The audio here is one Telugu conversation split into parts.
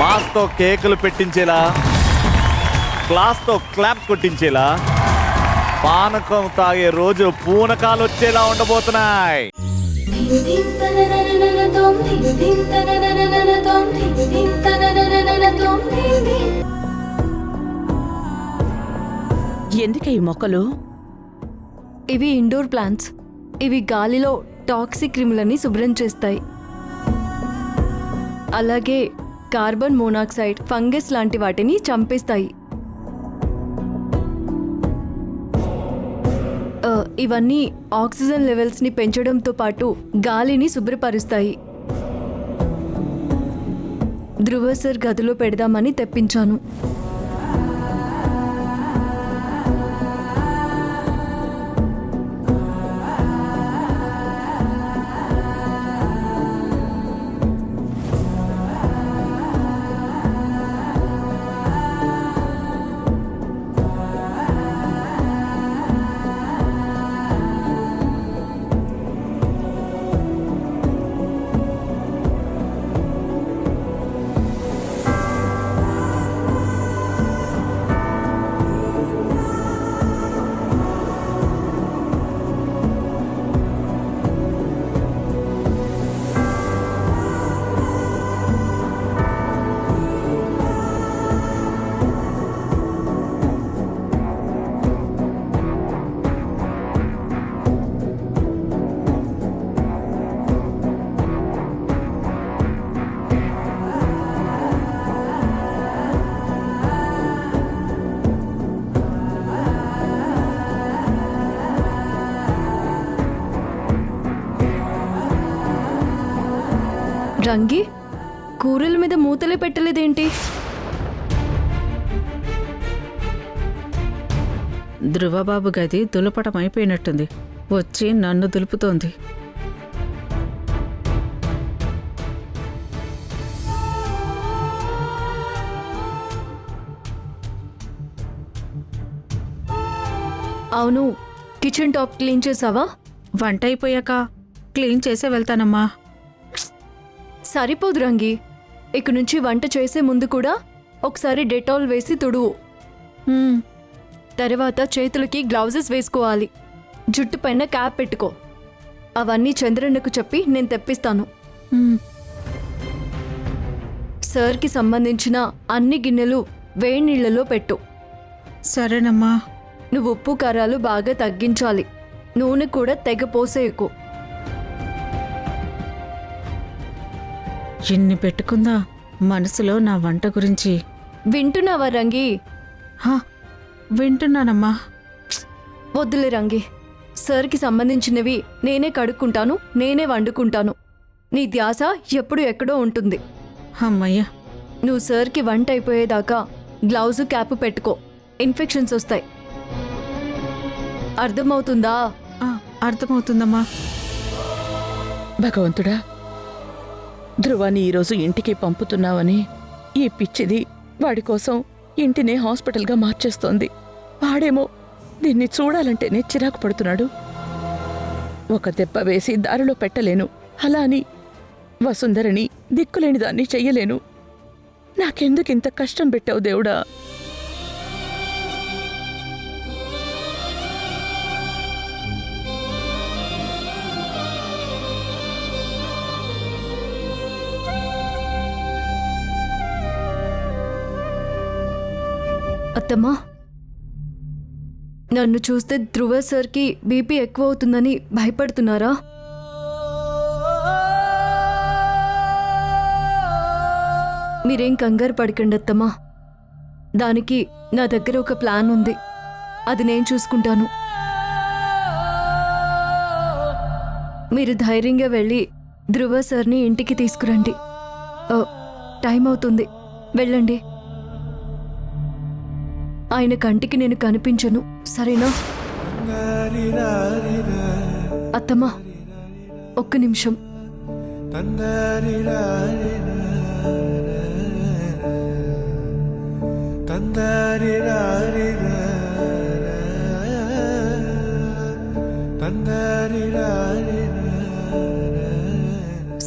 మాస్తో కేకులు పెట్టించేలా, క్లాస్తో క్లాప్ కొట్టించేలా, పానకం తాగే రోజు పూనకాలు వచ్చేలా ఉండబోతున్నాయి. ఎందుకే ఈ మొక్కలు? ఇవి ఇండోర్ ప్లాంట్స్. ఇవి గాలిలో టాక్సిక్ క్రిములని శుభ్రం చేస్తాయి. అలాగే కార్బన్ మోనాక్సైడ్, ఫంగస్ లాంటి వాటిని చంపేస్తాయి. ఇవన్నీ ఆక్సిజన్ లెవెల్స్ని పెంచడంతో పాటు గాలిని శుభ్రపరుస్తాయి. ధ్రువ సార్ గదిలో పెడదామని తెప్పించాను. రంగి, కూరల మీద మూతలే పెట్టలేదేంటి? ధ్రువబాబు గది దులపటం అయిపోయినట్టుంది. వచ్చి నన్ను దులుపుతోంది. అవును, కిచెన్ టాప్ క్లీన్ చేసావా? వంట అయిపోయాక క్లీన్ చేసే వెళ్తానమ్మా. సరిపోదు రంగి. ఇక నుంచి వంట చేసే ముందు కూడా ఒకసారి డెటాల్ వేసి తుడువు. తర్వాత చేతులకి గ్లౌజెస్ వేసుకోవాలి. జుట్టు పైన క్యాప్ పెట్టుకో. అవన్నీ చంద్రన్నకు చెప్పి నేను తెప్పిస్తాను. సార్కి సంబంధించిన అన్ని గిన్నెలు వేడి నీళ్లలో పెట్టు. సరేనమ్మా. నువ్వు ఉప్పు కారాలు బాగా తగ్గించాలి. నూనె కూడా తెగ పోసేయకు. ఇన్ని పెట్టుకుందా మనసులో నా వంట గురించి. వింటున్నావా రంగి? వింటున్నానమ్మా. వద్దులే రంగి. సార్కి సంబంధించినవి నేనే కడుక్కుంటాను, నేనే వండుకుంటాను. నీ ధ్యాస ఎప్పుడు ఎక్కడో ఉంటుంది. అమ్మయ్యా. నువ్వు సార్కి వంట అయిపోయేదాకా గ్లౌజు క్యాప్ పెట్టుకో. ఇన్ఫెక్షన్స్ వస్తాయి. అర్థమవుతుందా? అర్థమవుతుందమ్మా. భగవంతుడా, ధ్రువాన్ని ఈరోజు ఇంటికి పంపుతున్నావని ఈ పిచ్చిది వాడి కోసం ఇంటినే హాస్పిటల్గా మార్చేస్తోంది. వాడేమో దీన్ని చూడాలంటేనే చిరాకు పడుతున్నాడు. ఒక దెబ్బ వేసి దారిలో పెట్టలేను, అలా అని వసుంధరని దిక్కులేని దాన్ని చెయ్యలేను. నాకెందుకింత కష్టం పెట్టావు దేవుడా? అత్తమ్మా, నన్ను చూస్తే ధ్రువ సార్కి బీపీ ఎక్కువ అవుతుందని భయపడుతున్నారా? మీరేం కంగారు పడకండి అత్తమ్మా. దానికి నా దగ్గర ఒక ప్లాన్ ఉంది. అది నేను చూసుకుంటాను. మీరు ధైర్యంగా వెళ్ళి ధ్రువ సార్ని ఇంటికి తీసుకురండి. టైం అవుతుంది, వెళ్ళండి. ఆయన కంటికి నేను కనిపించను, సరేనా? అత్తమ్మా, ఒక్క నిమిషం.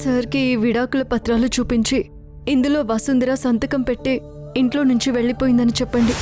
సార్కి ఈ విడాకుల పత్రాలు చూపించి ఇందులో వసుంధర సంతకం పెట్టి ఇంట్లో నుంచి వెళ్ళిపోయిందని చెప్పండి.